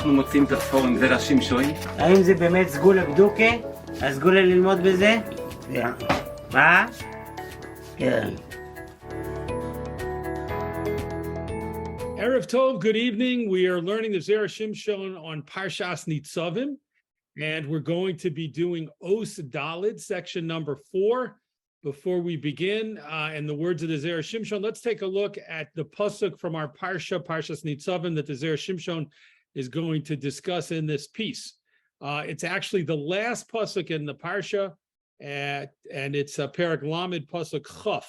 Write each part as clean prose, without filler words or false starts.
אנחנו מוצאים את הספור עם זרה שמשון? האם זה באמת סגולה בדוקה? הסגולה ללמוד בזה? מה? כן. Erev Tov, good evening. We are learning the Zera Shimshon on Parsha Nitzavim, and we're going to be doing Os Dalid, section number 4. Before we begin, in the words of the Zera Shimshon, let's take a look at the pasuk from our Parsha Nitzavim that the Zera Shimshon is going to discuss in this piece. It's actually the last pasuk in the Parsha, and it's a Perek Lamed pasuk Chaf.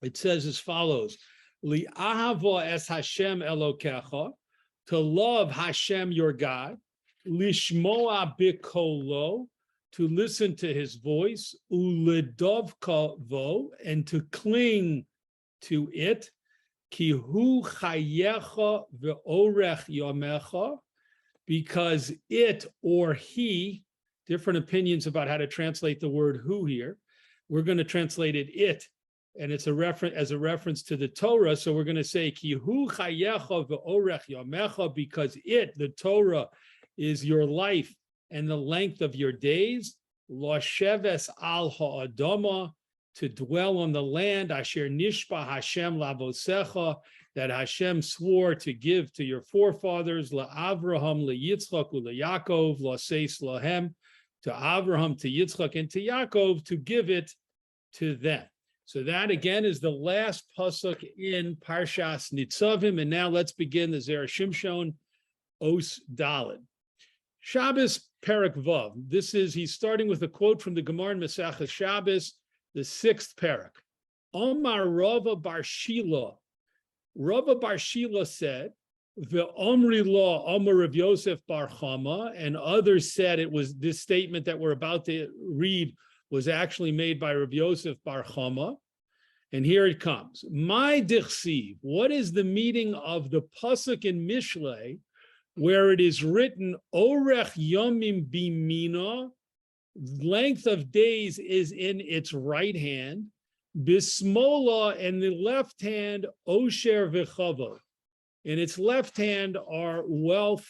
It says as follows: Li'ahava es Hashem Elokecha, to love Hashem your God, lishmoa bikolo, to listen to his voice, uledovka vo, and to cling to it, ki hu chayecha ve'orech yamecha, because it or he, different opinions about how to translate the word who here. We're going to translate it, and it's a reference to the Torah. So we're going to say ki hu chayecha ve'orech yamecha, because it, the Torah, is your life and the length of your days. Lo sheves al ha'adama, to dwell on the land. Asher nishba Hashem lavosecha, that Hashem swore to give to your forefathers. La Avraham, la Yitzchak, la Yaakov, la seis lahem, to Avraham, to Yitzchak, and to Yaakov, to give it to them. So that again is the last pasuk in Parshas Nitzavim. And now let's begin the Zera Shimshon Os Dalid. Shabbos Perek Vav. He's starting with a quote from the Gemara in Masechah Shabbos, the 6th Perek. Omar Rava Bar Shila. Rava Bar Shila said, Ve'omri lo Omar Rav Yosef Bar Chama, and others said it was this statement that we're about to read was actually made by Rav Yosef Bar Chama. And here it comes. My dichsiv, what is the meaning of the pasuk in Mishlei, where it is written, Orech Yomim Bimina, length of days is in its right hand, Bismola, and the left hand, Osher V'chavod. In its left hand are wealth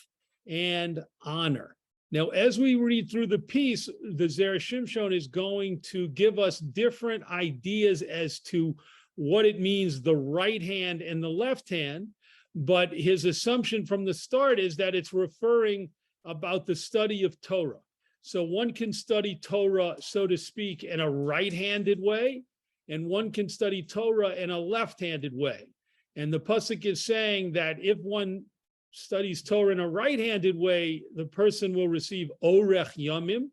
and honor. Now, as we read through the piece, the Zera Shimshon is going to give us different ideas as to what it means, the right hand and the left hand. But his assumption from the start is that it's referring about the study of Torah. So one can study Torah, so to speak, in a right-handed way, and one can study Torah in a left-handed way. And the pasuk is saying that if one studies Torah in a right-handed way, the person will receive orech yamim,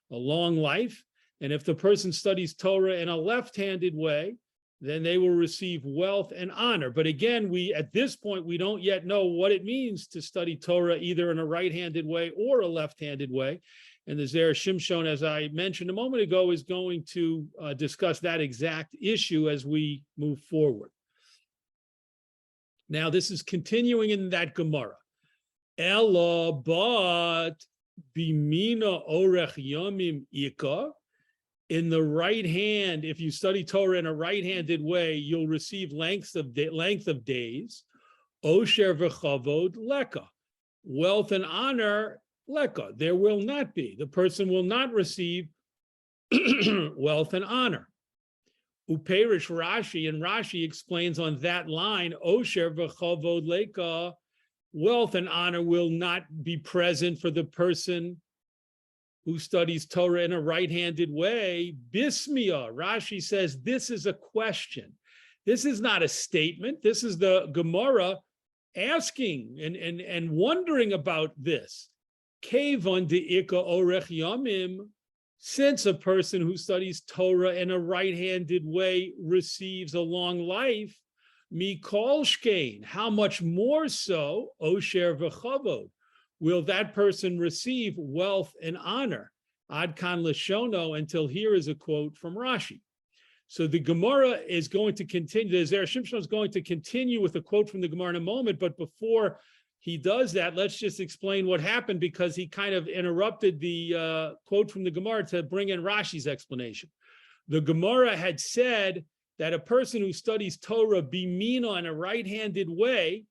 a long life. And if the person studies Torah in a left-handed way, then they will receive wealth and honor. But again, at this point, we don't yet know what it means to study Torah either in a right-handed way or a left-handed way. And the Zera Shimshon, as I mentioned a moment ago, is going to discuss that exact issue as we move forward. Now, this is continuing in that Gemara. Ella but bimina orech yomim ika. In the right hand, if you study Torah in a right-handed way, you'll receive length of days. Osher v'chavod leka. Wealth and honor leka. There will not be. The person will not receive wealth and honor. Uperish Rashi, and Rashi explains on that line, Osher v'chavod leka, wealth and honor will not be present for the person who studies Torah in a right-handed way. Bismiyah, Rashi says, this is a question. This is not a statement. This is the Gemara asking and wondering about this. Kevon de'ika orech yamim, since a person who studies Torah in a right-handed way receives a long life, mikol shkein, how much more so, osher v'chavod, will that person receive wealth and honor? Ad kan Lashono, until here is a quote from Rashi. So the Gemara is going to continue, the Zera Shimshon is going to continue with a quote from the Gemara in a moment, but before he does that, let's just explain what happened, because he kind of interrupted the quote from the Gemara to bring in Rashi's explanation. The Gemara had said that a person who studies Torah bimina in a right-handed way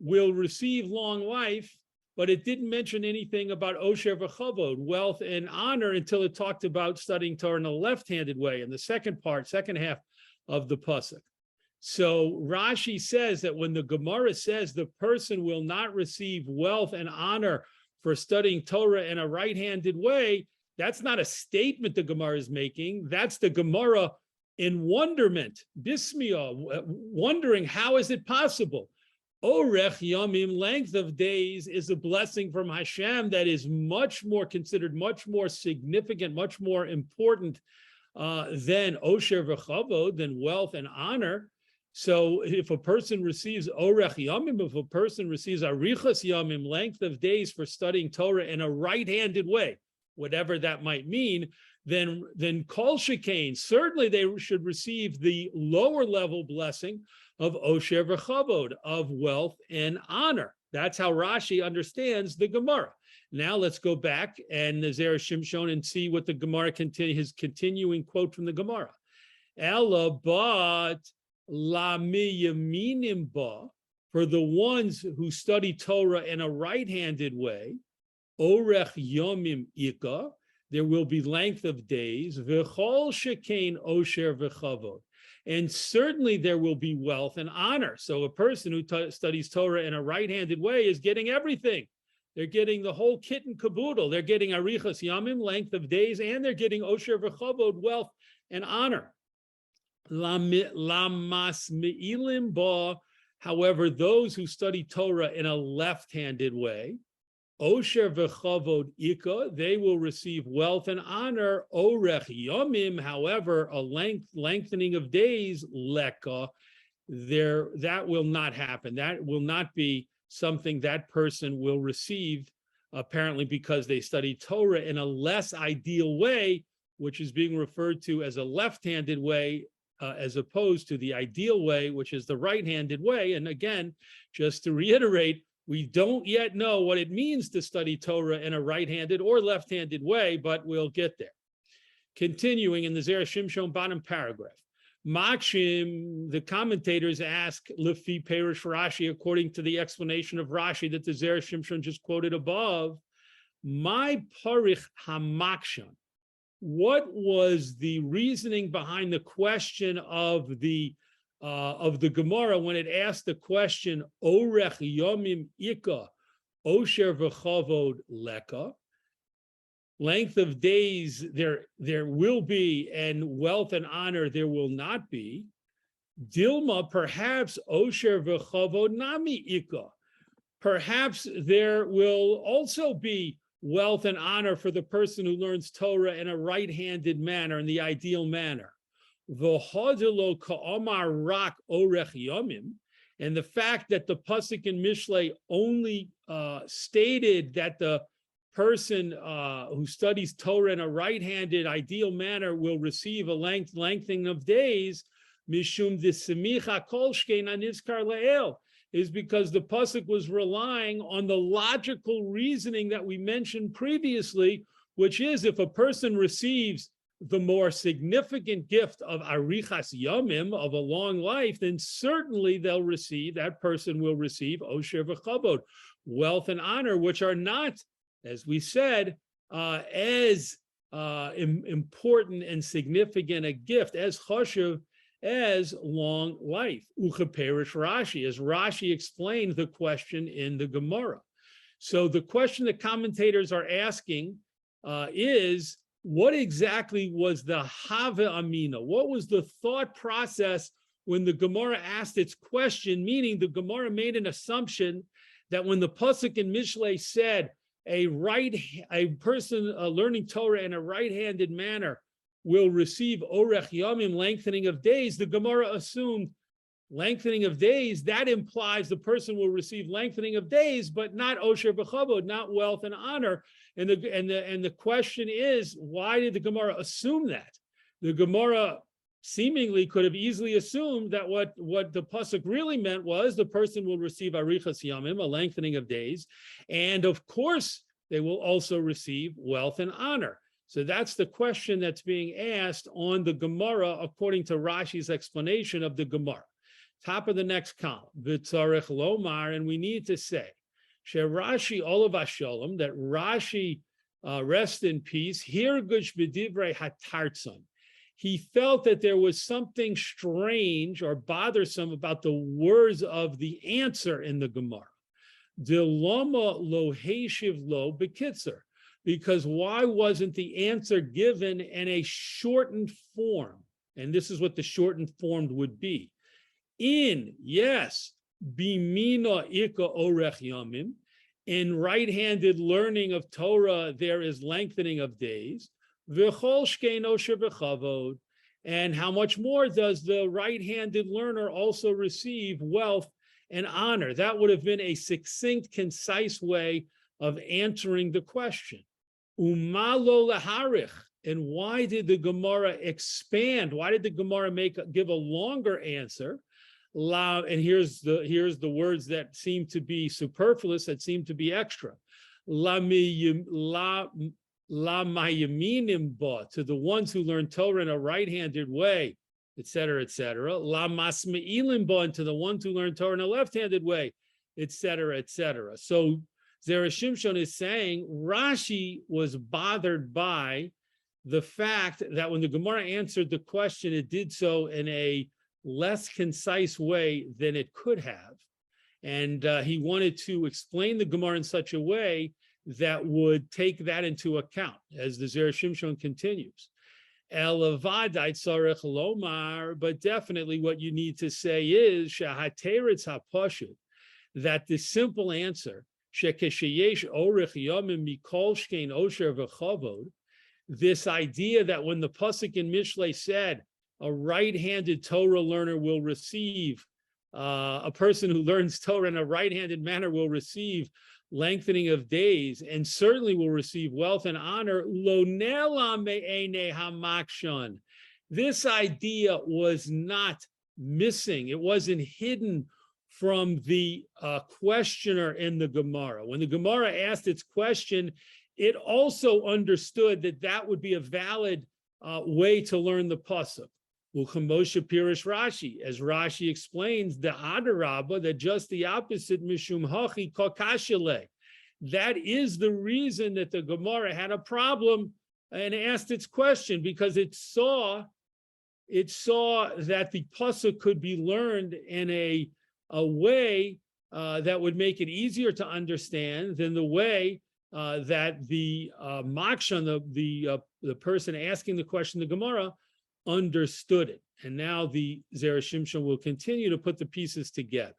will receive long life, but it didn't mention anything about osher v'chavod, wealth and honor, until it talked about studying Torah in a left-handed way in the second half of the pasuk. So Rashi says that when the Gemara says the person will not receive wealth and honor for studying Torah in a right-handed way, that's not a statement the Gemara is making. That's the Gemara in wonderment, bismiyah, wondering how is it possible? Orech yamim, length of days, is a blessing from Hashem that is much more considered, much more significant, much more important than osher v'chavod, than wealth and honor. So if a person receives orech yamim, if a person receives arichas yamim, length of days for studying Torah in a right-handed way, whatever that might mean, then kol shekain, certainly they should receive the lower level blessing of osher v'chavod, of wealth and honor. That's how Rashi understands the Gemara. Now let's go back and the Zera Shimshon and see what the Gemara his continuing quote from the Gemara. Ella but la miyaminim ba, for the ones who study Torah in a right-handed way, orech yomim ika, there will be length of days, v'chol shekain osher v'chavod, and certainly there will be wealth and honor. So a person who studies Torah in a right-handed way is getting everything. They're getting the whole kit and caboodle. They're getting arichas yamim, length of days, and they're getting osher v'chavod, wealth and honor. Lamas me'ilim ba, however, those who study Torah in a left-handed way, osher v'chavod ika, they will receive wealth and honor. Orech yomim, however, a lengthening of days, leka, that will not happen. That will not be something that person will receive, apparently because they study Torah in a less ideal way, which is being referred to as a left-handed way, as opposed to the ideal way, which is the right-handed way. And again, just to reiterate, we don't yet know what it means to study Torah in a right-handed or left-handed way, but we'll get there. Continuing in the Zera Shimshon bottom paragraph, Makshim, the commentators ask, Lefi Perish Rashi, according to the explanation of Rashi that the Zera Shimshon just quoted above, my parich hamakshon, what was the reasoning behind the question of the Gemara when it asked the question, Orech Yomim Ika, Osher V'chavod Leka, length of days there will be, and wealth and honor there will not be. Dilma, perhaps Osher V'chavod Nami Ika, perhaps there will also be wealth and honor for the person who learns Torah in a right-handed manner, in the ideal manner. V'hodelo ka'amar rak orech yomim, and the fact that the pasuk in Mishlei only stated that the person who studies Torah in a right-handed ideal manner will receive a lengthening of days, mishum d'semicha kol shkein anizkar le'el, is because the pasuk was relying on the logical reasoning that we mentioned previously, which is if a person receives the more significant gift of arichas yamim, of a long life, then certainly that person will receive osher v'chavod, wealth and honor, which are not, as we said, as important and significant a gift, as chashuv, as long life. Uchaperish Rashi, as Rashi explained the question in the Gemara. So the question that commentators are asking is, what exactly was the Hava Amina? What was the thought process when the Gemara asked its question? Meaning the Gemara made an assumption that when the pasuk in Mishlei said a person learning Torah in a right-handed manner will receive orech yamim, lengthening of days, the Gemara assumed lengthening of days, that implies the person will receive lengthening of days, but not osher b'chavod, not wealth and honor. And the question is, why did the Gemara assume that? The Gemara seemingly could have easily assumed that what the pasuk really meant was the person will receive arichas yamim, a lengthening of days, and of course they will also receive wealth and honor. So that's the question that's being asked on the Gemara according to Rashi's explanation of the Gemara. Top of the next column, V'tzarech lomar, and we need to say, Rashi olav hashalom, that Rashi rest in peace. Hirgush b'divrei hatartzon. He felt that there was something strange or bothersome about the words of the answer in the Gemara. Dilama lo heishiv lo bekitzer. Because why wasn't the answer given in a shortened form? And this is what the shortened form would be. Yes, bimina ika orech yamim. In right-handed learning of Torah, there is lengthening of days. V'chol shkein osher v'chavod. And how much more does the right-handed learner also receive wealth and honor? That would have been a succinct, concise way of answering the question. Umalo laharich. And why did the Gemara expand? Why did the Gemara give a longer answer? And here's the words that seem to be superfluous, that seem to be extra. La mayaminim ba, to the ones who learn Torah in a right-handed way, etc., etc. La masmeilim ba, and to the ones who learn Torah in a left-handed way, etc., etc. So Zera Shimshon is saying Rashi was bothered by the fact that when the Gemara answered the question, it did so in a less concise way than it could have. And he wanted to explain the Gemara in such a way that would take that into account, as the Zera Shimshon continues. Elavadai tzarech lomar, but definitely what you need to say is shahateretz hapashut, that the simple answer, shekesheyesh orech yamim mikol shkein osher v'chavod, this idea that when the pasuk in Mishlei said a right-handed Torah learner will receive, a person who learns Torah in a right-handed manner will receive lengthening of days and certainly will receive wealth and honor. Lo nela me'enei hamakshan. This idea was not missing. It wasn't hidden from the questioner in the Gemara. When the Gemara asked its question, it also understood that that would be a valid way to learn the pasuk. Uchamosha pirish Rashi, as Rashi explains, the adarabba, that just the opposite, mishum hachi kakashile. That is the reason that the Gemara had a problem and asked its question, because it saw that the pasuk could be learned in a way that would make it easier to understand than the way that the makshan, the person asking the question, the Gemara, understood it. And now the Zera Shimshon will continue to put the pieces together.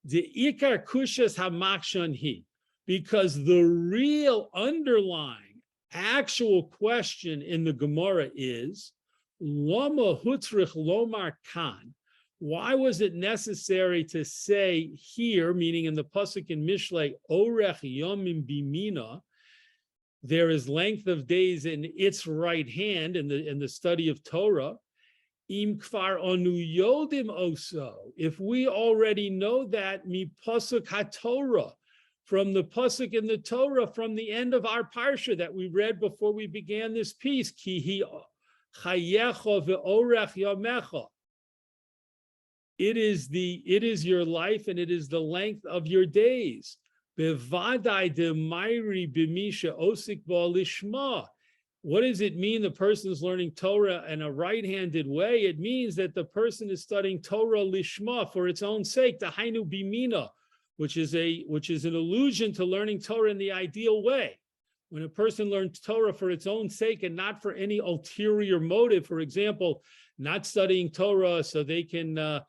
The ikar kushas hamakshan hi, because the real underlying actual question in the Gemara is lama hutzrich lomar kan. Why was it necessary to say here, meaning in the pasuk in Mishlei, orech yomim bimina, there is length of days in its right hand in the study of Torah. Im kfar onu yodim oso. If we already know that, mi pasuk haTorah, from the pasuk in the Torah, from the end of our parsha that we read before we began this piece, ki hi chayecha ve'orech yamecha. It is your life and it is the length of your days. Bevadai de Mairi Bimisha Osik Lishma. What does it mean the person is learning Torah in a right-handed way? It means that the person is studying Torah Lishma for its own sake, the Hainu Bimina, which is an allusion to learning Torah in the ideal way. When a person learns Torah for its own sake and not for any ulterior motive, for example, not studying Torah so they can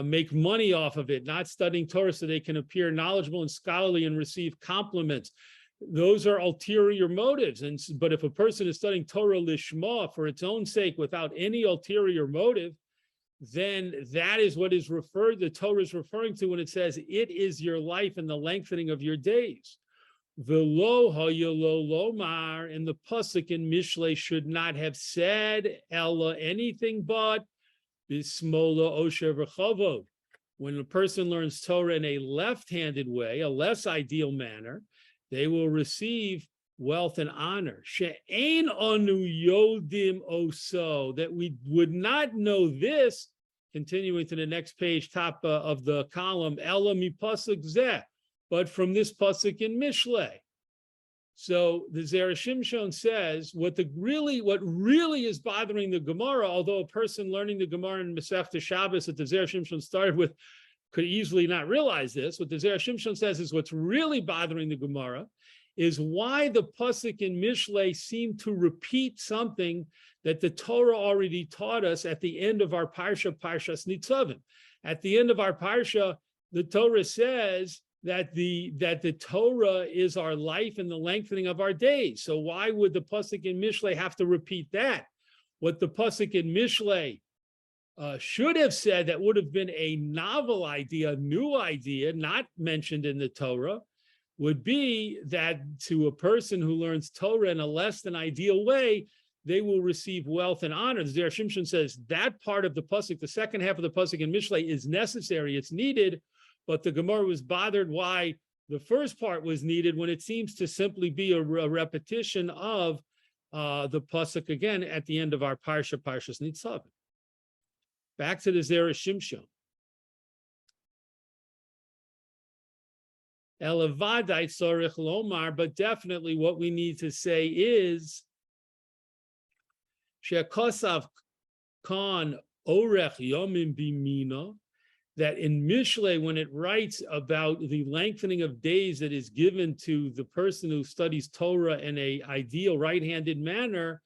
make money off of it, not studying Torah so they can appear knowledgeable and scholarly and receive compliments. Those are ulterior motives. But if a person is studying Torah lishma for its own sake without any ulterior motive, then that is what is the Torah is referring to when it says it is your life and the lengthening of your days. V'lo hayolo lomar, and the pasuk in Mishlei should not have said ella, anything but bismola osher v'chavod. When a person learns Torah in a left-handed way, a less ideal manner, they will receive wealth and honor. She'ein anu yodim oso, that we would not know this, continuing to the next page, top of the column, ella mi pasuk zeh, but from this pasuk in Mishlei. So the Zera Shimshon says what really is bothering the Gemara, although a person learning the Gemara in Masechta Shabbos that the Zera Shimshon started with could easily not realize this. What the Zera Shimshon says is what's really bothering the Gemara is why the pasuk in Mishlei seemed to repeat something that the Torah already taught us at the end of our Parsha Nitzavim. At the end of our Parsha, the Torah says that the Torah is our life and the lengthening of our days. So why would the pasuk in Mishlei have to repeat that? What the pasuk in Mishlei should have said, that would have been a novel idea, a new idea, not mentioned in the Torah, would be that to a person who learns Torah in a less than ideal way, they will receive wealth and honor. The Zera Shimshon says that part of the pasuk, the second half of the pasuk in Mishlei, is necessary, it's needed, but the Gemara was bothered why the first part was needed when it seems to simply be a repetition of the pasuk again at the end of our Parsha Nitzavim. Back to the Zera Shimshon. Elavadai tzorich lomar, but definitely what we need to say is shekosav kan orech yomim bimina, that in Mishlei, when it writes about the lengthening of days that is given to the person who studies Torah in an ideal right-handed manner,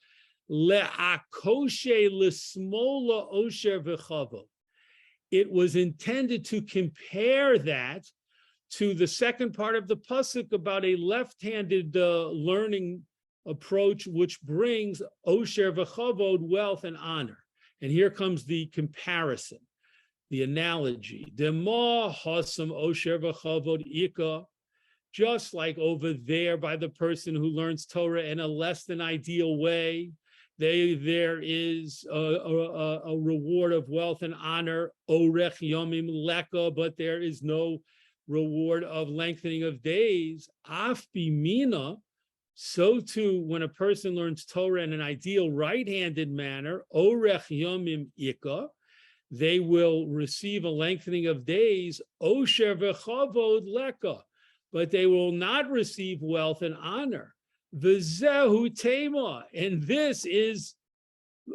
le'akoshe l'smola osher v'chavo. It was intended to compare that to the second part of the pasuk about a left-handed learning approach, which brings osher v'chavod, wealth and honor. And here comes the comparison, the analogy. Dema hasam osher v'chavod ika, just like over there by the person who learns Torah in a less than ideal way, there is a reward of wealth and honor, orech yomim leka, but there is no reward of lengthening of days. Af bimina, so too when a person learns Torah in an ideal right-handed manner, orech yomim ika, they will receive a lengthening of days, osher v'chavod leka, but they will not receive wealth and honor. V'zehu tema, and this is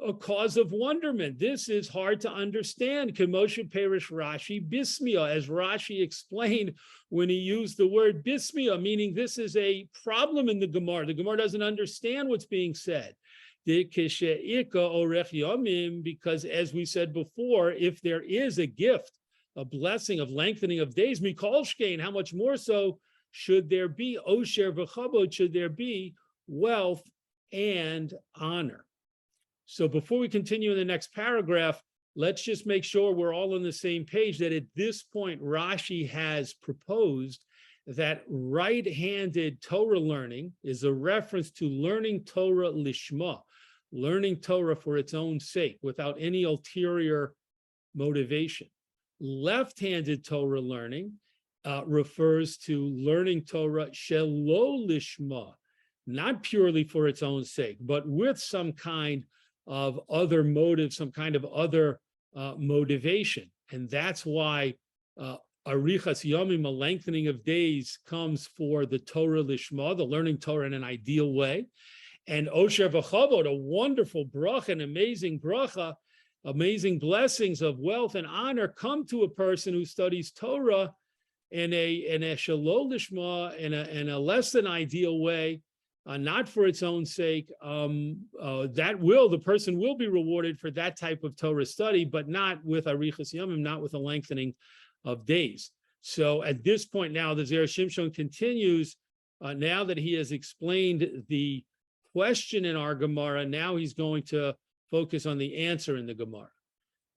a cause of wonderment. This is hard to understand. Kemoshe perish Rashi bismia, as Rashi explained when he used the word bismia, meaning this is a problem in the Gemara. The Gemara doesn't understand what's being said. Because as we said before, if there is a gift, a blessing of lengthening of days, mikol shkein, how much more so should there be osher v'chabod, should there be wealth and honor. So before we continue in the next paragraph, let's just make sure we're all on the same page, that at this point, Rashi has proposed that right-handed Torah learning is a reference to learning Torah lishma, learning Torah for its own sake, without any ulterior motivation. Left-handed Torah learning refers to learning Torah shelo lishma, not purely for its own sake, but with some kind of other motive, some kind of other motivation. And that's why arichas yomim, a lengthening of days, comes for the Torah lishma, the learning Torah in an ideal way. And osher v'chavod, a wonderful bracha, an amazing bracha, amazing blessings of wealth and honor come to a person who studies Torah in a shelo lishma, in a less than ideal way, not for its own sake. The person will be rewarded for that type of Torah study, but not with arichas yomim, not with a lengthening of days. So at this point now, the Zera Shimshon continues, now that he has explained the question in our Gemara, now he's going to focus on the answer in the Gemara.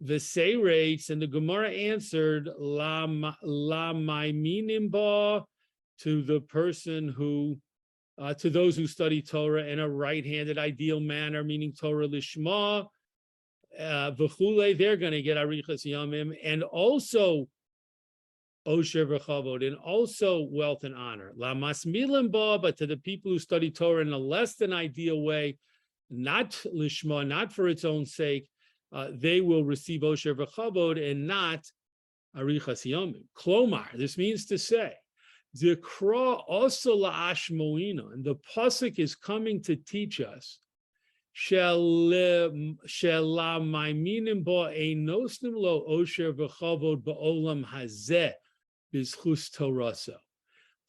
V'seirates, and the Gemara answered, la maiminim ba, to the person who, to those who study Torah in a right-handed ideal manner, meaning Torah lishma, v'chule, they're going to get arichas yamim, and also osher v'chavod, and also wealth and honor. La masmilim ba, but to the people who study Torah in a less than ideal way, not lishma, not for its own sake, they will receive osher v'chavod and not arichas yamim. Klomar, this means to say, Zikra also la'ashmoina, and the pasuk is coming to teach us. The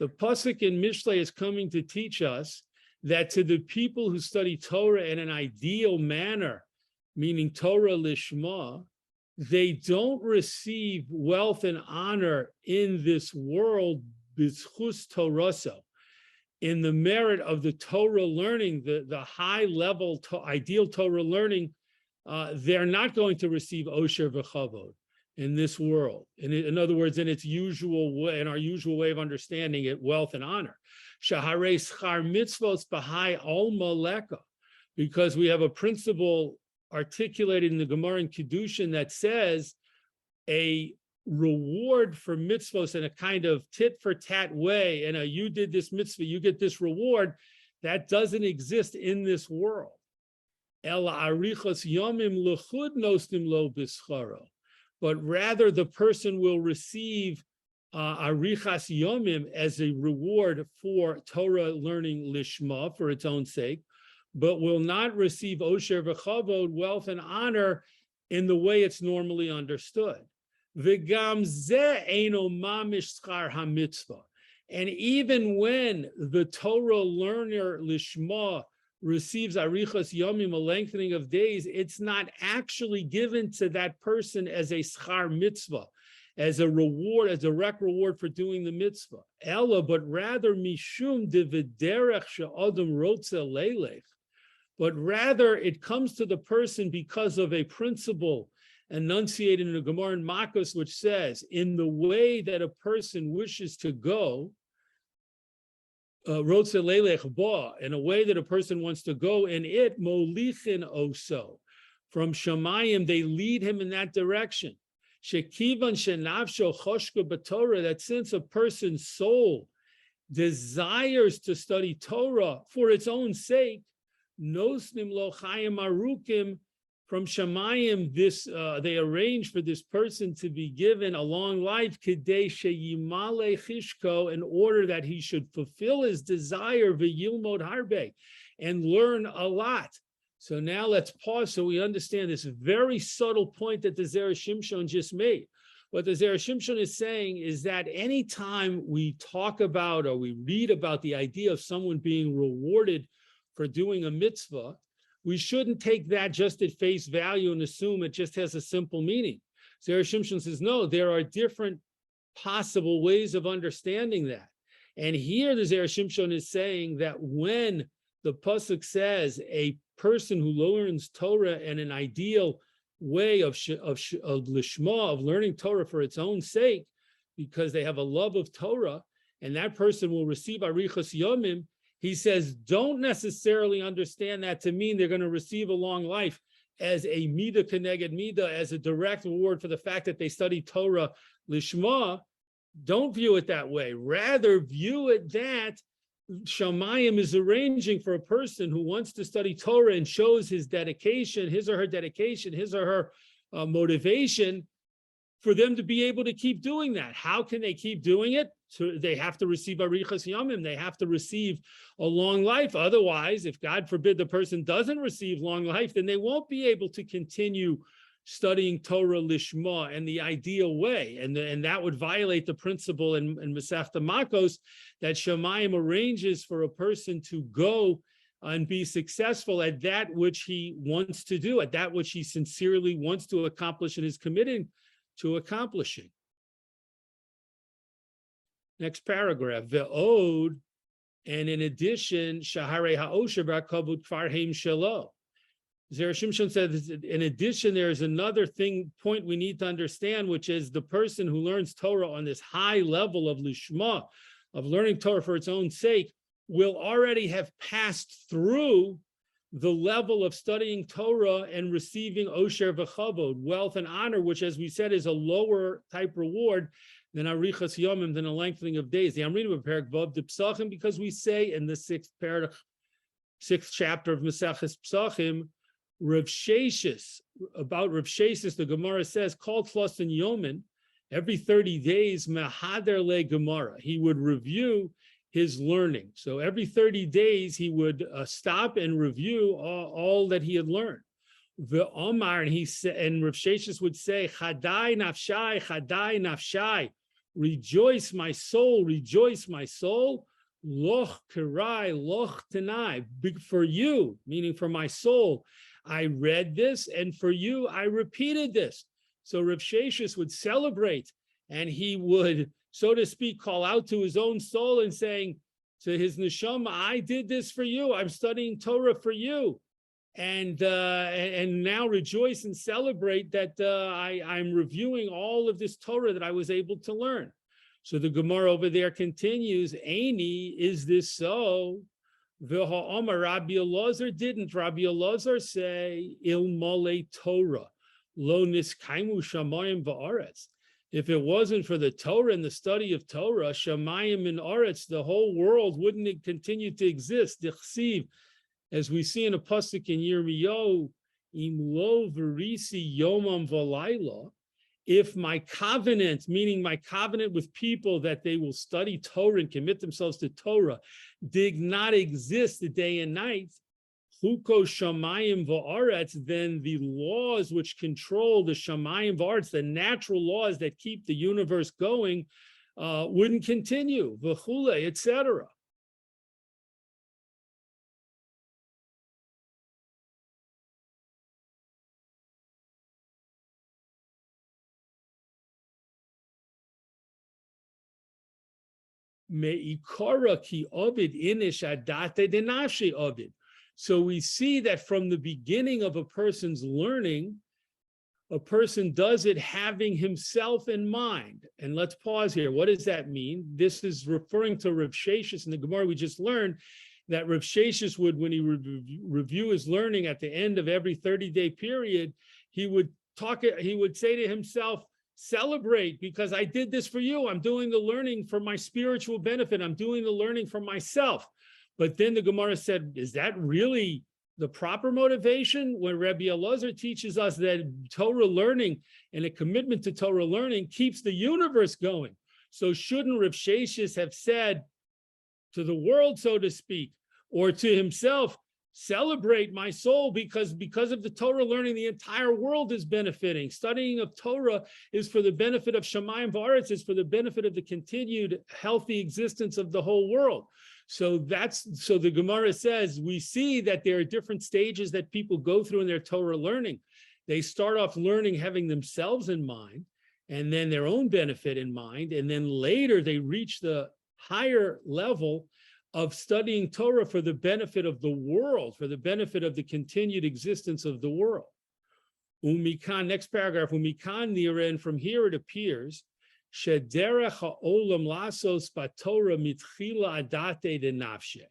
pasuk in Mishlei is coming to teach us that to the people who study Torah in an ideal manner, meaning Torah lishma, they don't receive wealth and honor in this world, b'zchus Torah, in the merit of the Torah learning, the high level ideal Torah learning. They're not going to receive osher v'chavod in this world. In other words, in its usual way, in our usual way of understanding it, wealth and honor. Shaharei schar mitzvos b'hai alma leka, because we have a principle articulated in the Gemara in Kiddushin that says a reward for mitzvos in a kind of tit for tat way, and you did this mitzvah, you get this reward, that doesn't exist in this world. Ela arichos yomim lechud nostim lo bischaro, but rather the person will receive arichas yomim as a reward for Torah learning lishma for its own sake, but will not receive osher v'chavod, wealth and honor, in the way it's normally understood. V'gam zeh eino mamish schar hamitzvah. And even when the Torah learner lishma receives arichas yomim, a lengthening of days, it's not actually given to that person as a schar mitzvah, as a reward, as a direct reward for doing the mitzvah. Ella, but rather mishum dividerech she'adam rotze leilech. But rather it comes to the person because of a principle enunciated in the Gemara in Makos, which says, in the way that a person wishes to go, rotze leilech ba, in a way that a person wants to go, in it molichin oso. From Shamayim, they lead him in that direction. Shekivan shenavsho choshka b'Torah, that since a person's soul desires to study Torah for its own sake, nosnim lo chayim arukim, from Shamayim, this they arrange for this person to be given a long life, kidei sheyimale chishko, in order that he should fulfill his desire, v'yilmod harbe, and learn a lot. So now let's pause so we understand this very subtle point that the Zera Shimshon just made. What the Zera Shimshon is saying is that anytime we talk about or we read about the idea of someone being rewarded for doing a mitzvah, we shouldn't take that just at face value and assume it just has a simple meaning. Zera Shimshon says, no, there are different possible ways of understanding that. And here the Zera Shimshon is saying that when the pasuk says a person who learns Torah in an ideal way of lishma, of learning Torah for its own sake, because they have a love of Torah, and that person will receive arichas yomim, he says, don't necessarily understand that to mean they're going to receive a long life as a midah keneged midah, as a direct reward for the fact that they study Torah lishma. Don't view it that way. Rather, view it that Shamayim is arranging for a person who wants to study Torah and shows his dedication, his or her dedication, his or her motivation, for them to be able to keep doing that. How can they keep doing it? So they have to receive arichas yomim. They have to receive a long life. Otherwise, if God forbid the person doesn't receive long life, then they won't be able to continue studying Torah lishma in the ideal way. And that would violate the principle in Masechta Makos that Shamayim arranges for a person to go and be successful at that which he wants to do, at that which he sincerely wants to accomplish and is committed to accomplishing. Next paragraph, ve'od, and in addition, shaharei ha'osher b'kavod kfar heim shelo. Zera Shimshon says, in addition, there's another point we need to understand, which is the person who learns Torah on this high level of lishma, of learning Torah for its own sake, will already have passed through the level of studying Torah and receiving osher v'chavod, wealth and honor, which, as we said, is a lower type reward than arichas yomim, than a lengthening of days. The Amrinim of Perek Vav de Psachim, because we say in the sixth chapter of Maseches Psachim, Rav Sheshis, about Rav Sheshis, the Gemara says, called Tlos and Yomin, every 30 days, mehader le Gemara, he would review his learning. So every 30 days, he would stop and review all that he had learned. The Omar, and he said, and Rav Sheshes would say, Chadai nafshai, rejoice my soul, loch karai, loch tanai, for you, meaning for my soul, I read this, and for you, I repeated this. So Rav Sheshes would celebrate, and he would, so to speak, call out to his own soul and saying to his neshama, I did this for you. I'm studying Torah for you. And now rejoice and celebrate that I'm reviewing all of this Torah that I was able to learn. So the Gemara over there continues, Eini, is this so? V'ha'amar Rabbi Elazar didn't. Rabbi Elazar say, Ilmole Torah, lo niskaimu shamayim va'aretz. If it wasn't for the Torah and the study of Torah, shamayim and aretz, the whole world wouldn't continue to exist. Dichsiv, as we see in a pasuk in Yirmiyahu, im lo verisi yomam v'layla, if my covenant, meaning my covenant with people that they will study Torah and commit themselves to Torah, did not exist the day and night, chuko shamayim va'aretz, then the laws which control the shamayim va'aretz, the natural laws that keep the universe going, wouldn't continue, v'chule, etc. So we see that from the beginning of a person's learning, a person does it having himself in mind. And let's pause here. What does that mean? This is referring to Rav Sheshes in the Gemara. We just learned that Rav Sheshes would, when he would review his learning at the end of every 30-day period, he would say to himself, celebrate, because I did this for you. I'm doing the learning for my spiritual benefit. I'm doing the learning for myself. But then the Gemara said, is that really the proper motivation? When Rabbi Elazar teaches us that Torah learning and a commitment to Torah learning keeps the universe going. So shouldn't Rav Sheshes have said to the world, so to speak, or to himself, celebrate my soul, because of the Torah learning, the entire world is benefiting. Studying of Torah is for the benefit of Shamayim V'aretz, is for the benefit of the continued healthy existence of the whole world. So the Gemara says, we see that there are different stages that people go through in their Torah learning. They start off learning having themselves in mind, and then their own benefit in mind, and then later they reach the higher level of studying Torah for the benefit of the world, for the benefit of the continued existence of the world. Umikan, next paragraph, Umikan nira, and from here it appears, Shederech ha'olam lasos b'Torah mitchila adate de nafshe.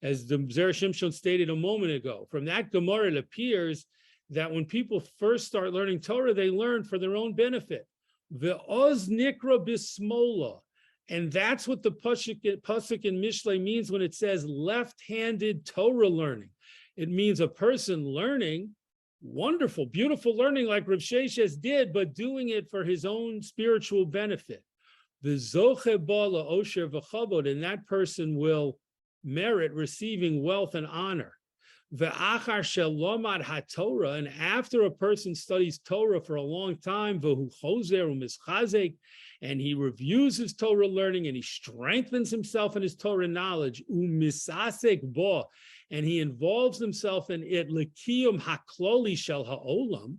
As the Zera Shimshon stated a moment ago, from that Gemara it appears that when people first start learning Torah, they learn for their own benefit. Ve'oz nikra bismola. And that's what the pasuk in Mishlei means when it says left-handed Torah learning. It means a person learning, wonderful, beautiful learning like Rav Sheshes did, but doing it for his own spiritual benefit. The zoche bala osher v'chavod, and that person will merit receiving wealth and honor. Ve'achar shelomad haTorah, and after a person studies Torah for a long time, v'hu chozer u'mischazek, and he reviews his Torah learning and he strengthens himself in his Torah knowledge, u'misasek bo, and he involves himself in it, l'kiyum hakloli shel ha'olam,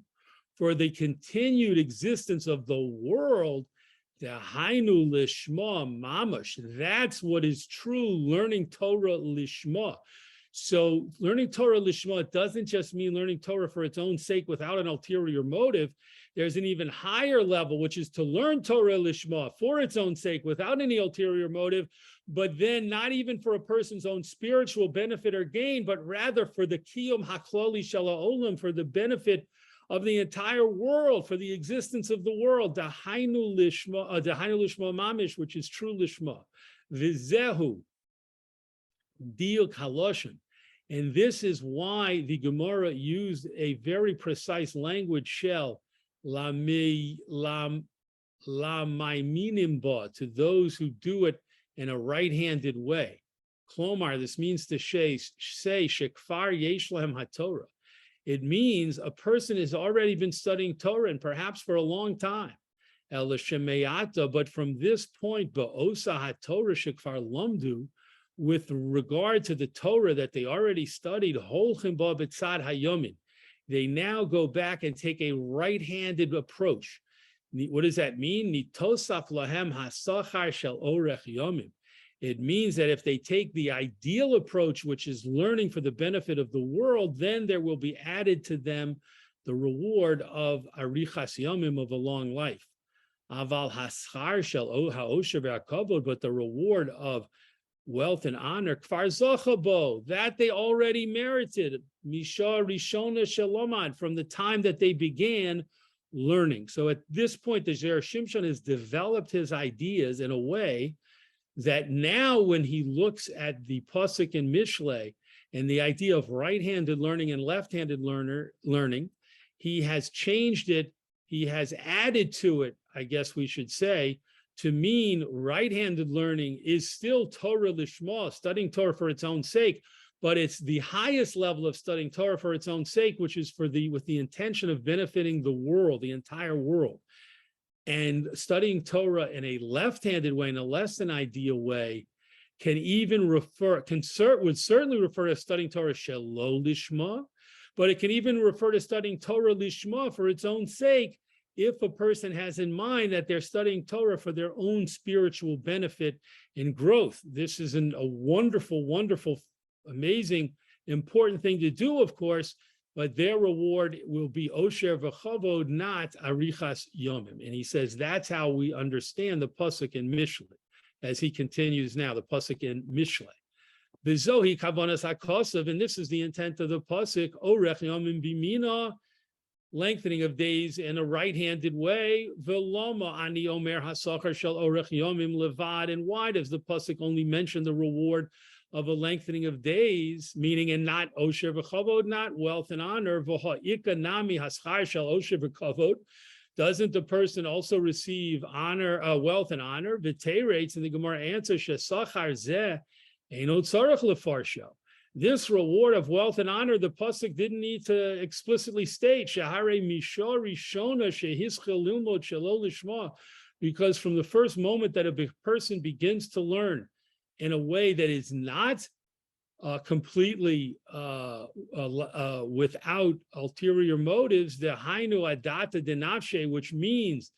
for the continued existence of the world, dehainu lishma mamash. That's what is true learning Torah lishma. So learning Torah lishma doesn't just mean learning Torah for its own sake without an ulterior motive. There's an even higher level, which is to learn Torah lishma for its own sake without any ulterior motive, but then not even for a person's own spiritual benefit or gain, but rather for the kiyum hakloli shel ha'olam, for the benefit of the entire world, for the existence of the world. Dahainu lishma mamish, which is true lishma. Vizehu diuk haloshen. And this is why the Gemara used a very precise language shell, lam la maiminim ba, to those who do it in a right-handed way. Klomar, this means to say shekfar yesh lahem haTorah. It means a person has already been studying Torah and perhaps for a long time. But from this point, ba'osa haTorah shekfar lamdu, with regard to the Torah that they already studied, holchim ba b'tzad hayomin, they now go back and take a right-handed approach. What does that mean? Nitosaf lahem hasachar shel orech yomim. It means that if they take the ideal approach, which is learning for the benefit of the world, then there will be added to them the reward of arichas yomim, of a long life. Aval haschar shel ha'osher ve'akavod, but the reward of wealth and honor, kfar zochabo, that they already merited, misha rishona shalomad, from the time that they began learning. So at this point, the Zera Shimshon has developed his ideas in a way that now when he looks at the Pasuk in Mishlei and the idea of right-handed learning and left-handed learning, he has changed it. He has added to it, I guess we should say, to mean right-handed learning is still Torah lishma, studying Torah for its own sake, but it's the highest level of studying Torah for its own sake, which is with the intention of benefiting the world, the entire world. And studying Torah in a left-handed way, in a less than ideal way, can even would certainly refer to studying Torah shelo lishma, but it can even refer to studying Torah lishma for its own sake, if a person has in mind that they're studying Torah for their own spiritual benefit and growth. This is a wonderful, wonderful, amazing, important thing to do, of course, but their reward will be osher v'chavod, not arichas yomim. And he says that's how we understand the pasuk in Mishlei, as he continues now, the pasuk in Mishlei. V'zohi kavanas hakosav, and this is the intent of the pasuk, orech yomim bimina, lengthening of days in a right-handed way. V'loma ani omer hasachar shel orech yomim levad, and why does the pasuk only mention the reward of a lengthening of days, meaning and not osher v'chavod, not wealth and honor? V'ha'ika nami haschar shel osher v'chavod. Doesn't the person also receive honor, wealth and honor? V'teirates, and the Gemara answers, shesachar zeh eino tzarech lefarsho. This reward of wealth and honor, the pasuk didn't need to explicitly state, shehare misha rishona shehischel lilmod shelo lishma, because from the first moment that a person begins to learn in a way that is not completely without ulterior motives, the hainu adata denafshe, which means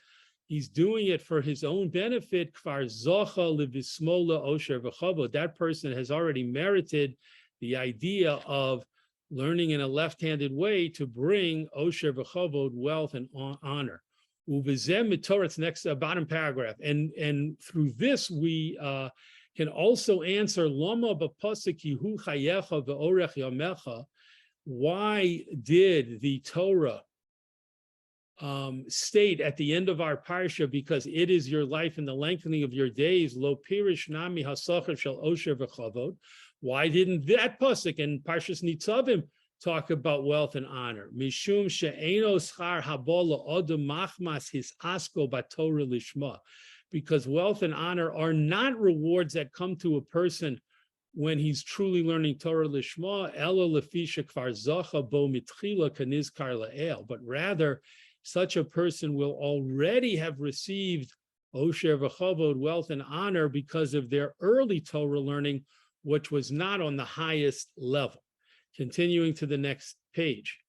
he's doing it for his own benefit, kfar zocha levismola osher v'chavod, that person has already merited the idea of learning in a left-handed way to bring osher v'chavod, wealth and honor. Uvizem mitorah, it's next bottom paragraph, and through this we can also answer lama b'pasuk yihu chayecha ve'orech yamecha. Why did the Torah state at the end of our parsha, because it is your life and the lengthening of your days, lo pirish nami hasachar shel osher v'chavod? Why didn't that pasuk in Parsha Nitzavim talk about wealth and honor? Mishum she'eno schar habola odom machmas his asko batorah lishma. Because wealth and honor are not rewards that come to a person when he's truly learning Torah lishma, ela lefisha kvar zacha bo mitchila kanizkar la'el, but rather such a person will already have received osher v'chavod, wealth and honor, because of their early Torah learning, which was not on the highest level. Continuing to the next page.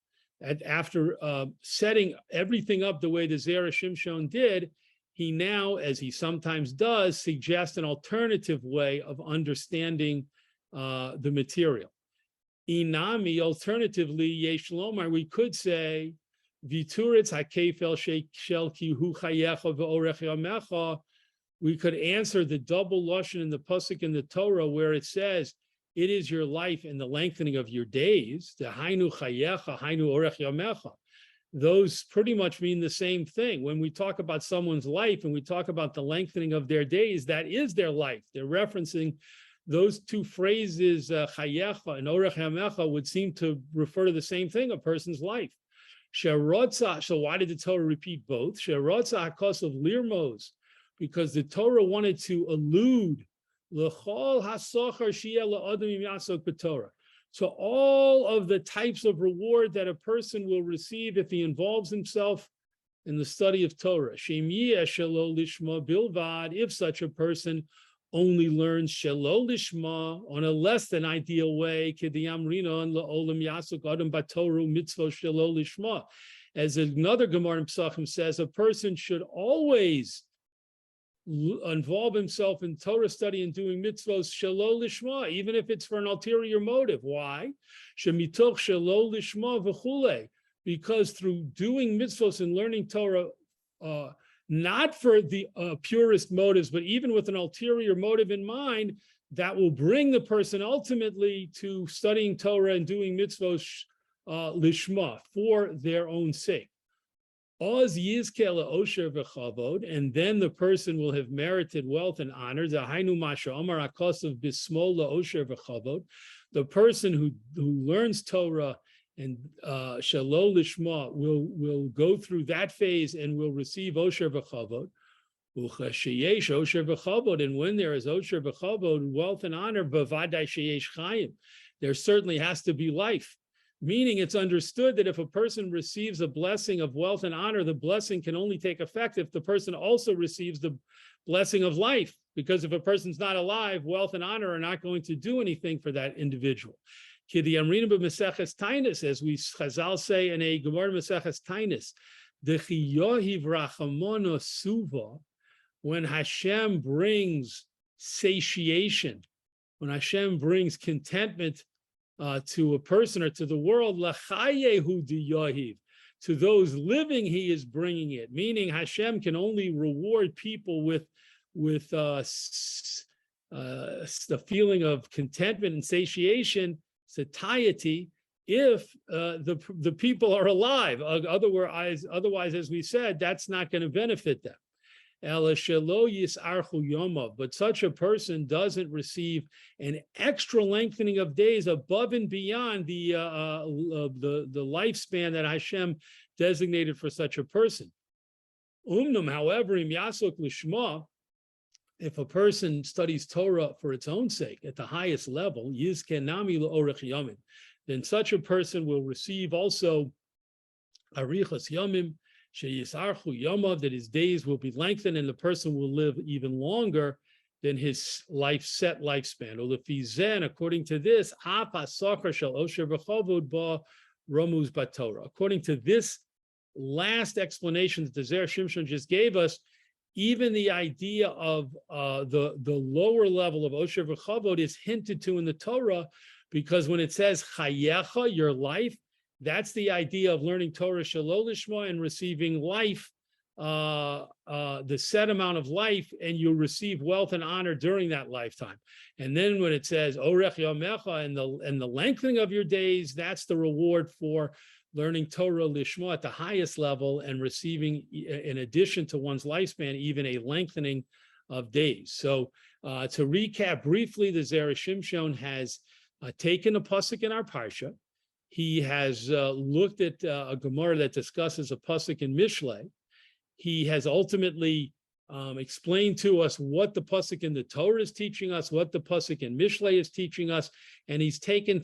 After setting everything up the way the Zera Shimshon did, he now, as he sometimes does, suggests an alternative way of understanding the material. Inami, alternatively, yesh lomar, we could say, vituritz hakefel shel kihu chayecha ve'orech yamecha. We could answer the double lashon in the pasuk in the Torah where it says, it is your life and the lengthening of your days, the hainu chayecha, hainu orech yamecha. Those pretty much mean the same thing. When we talk about someone's life and we talk about the lengthening of their days, that is their life. They're referencing those two phrases, chayecha and orech yamecha, would seem to refer to the same thing, a person's life. So why did the Torah repeat both? Sherotza hakos of lirmos, because the Torah wanted to allude l'chol hasochar sheyeh la'adam im yasok b'Torah. So all of the types of reward that a person will receive if he involves himself in the study of Torah. Shem yeh shelo lishma bilvad, if such a person only learns shelo lishma on a less than ideal way, kediyam rinon la'olam yasok adam b'Torah mitzvah shelo lishma. As another Gemara in Pesachim says, a person should always involve himself in Torah study and doing mitzvos shelo lishma, even if it's for an ulterior motive. Why? Shemitoch shelo lishma v'chule, because through doing mitzvos and learning Torah, not for the purest motives, but even with an ulterior motive in mind, that will bring the person ultimately to studying Torah and doing mitzvos lishma for their own sake. Oz yizkele osher v'chavod, and then the person will have merited wealth and honor. Zahainu masha amar akosav bismol laosher v'chavod. The person who learns Torah and shelo lishma will go through that phase and will receive osher v'chavod. Sheyesh osher v'chavod, and when there is osher v'chavod, wealth and honor, b'vadai sheyesh chayim, there certainly has to be life. Meaning it's understood that if a person receives a blessing of wealth and honor, the blessing can only take effect if the person also receives the blessing of life. Because if a person's not alive, wealth and honor are not going to do anything for that individual. Kidi Amrina b'Meseches Tainis, as we Chazal say in a Gemara Meseches Tainis, Dechi Yohiv Rachamono Suva, when Hashem brings satiation, when Hashem brings contentment to a person or to the world, lachayehu diyahiv, to those living he is bringing it. Meaning Hashem can only reward people with the feeling of contentment and satiation, satiety, if the people are alive. Otherwise, as we said, that's not going to benefit them. But such a person doesn't receive an extra lengthening of days above and beyond the lifespan that Hashem designated for such a person. However, if a person studies Torah for its own sake at the highest level, then such a person will receive also arichas yamim, that his days will be lengthened and the person will live even longer than his set lifespan. According to this, according to this last explanation that the Zera Shimshon just gave us, even the idea of the lower level of Osher v'Chavod is hinted to in the Torah, because when it says Chayecha, your life, that's the idea of learning Torah shelo lishma and receiving life, the set amount of life, and you'll receive wealth and honor during that lifetime. And then when it says orech yamecha and the lengthening of your days, that's the reward for learning Torah lishma at the highest level and receiving, in addition to one's lifespan, even a lengthening of days. So to recap briefly, the Zera Shimshon has taken a pasuk in our parsha. He has looked at a Gemara that discusses a pasuk in Mishlei. He has ultimately explained to us what the pasuk in the Torah is teaching us, what the pasuk in Mishlei is teaching us, and he's taken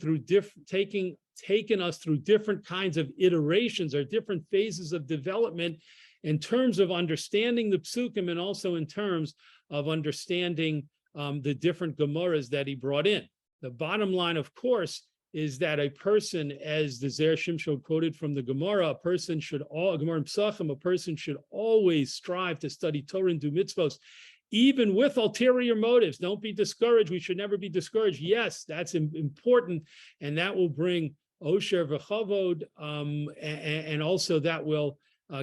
us through different kinds of iterations or different phases of development in terms of understanding the psukim and also in terms of understanding the different Gemaras that he brought in. The bottom line, of course, is that a person, as the Zera Shimshon quoted from the Gemara, a person should always strive to study Torah and do mitzvos, even with ulterior motives. Don't be discouraged. We should never be discouraged. Yes, that's important, and that will bring osher v'chavod, and also that will,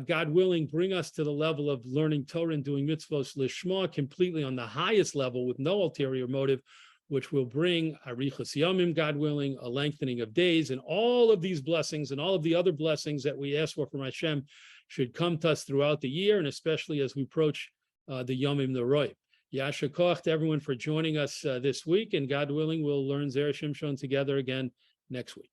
God willing, bring us to the level of learning Torah and doing mitzvos lishma completely on the highest level with no ulterior motive, which will bring arichas yamim, God willing, a lengthening of days, and all of these blessings and all of the other blessings that we ask for from Hashem should come to us throughout the year, and especially as we approach the Yomim Noroi. Yasher koach to everyone for joining us this week, and God willing, we'll learn Zera Shimshon together again next week.